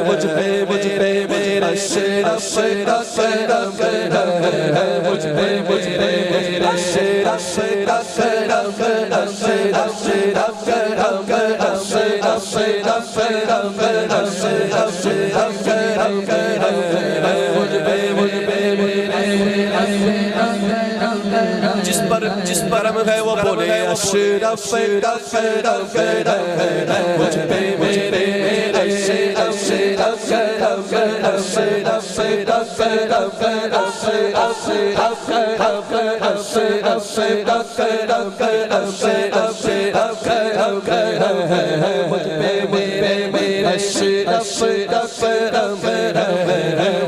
مجھ پہ میرا شیرا شیرا شیرا شیرا مجھ پہ میرا شیرا شیرا شیرا شیرا شیرا شیرا شیرا شیرا شیرا شیرا شیرا شیرا شیرا مجھ پہ جس پر ہم ہے وہ بولے شیرا شیرا شیرا شیرا مجھ پہ میرا شیرا شیرا شیرا شیرا شیرا شیرا شیرا شیرا شیرا شیرا شیرا شیرا شیرا شیرا شیرا شیرا شیرا مجھ پہ میرا شیرا شیرا شیرا شیرا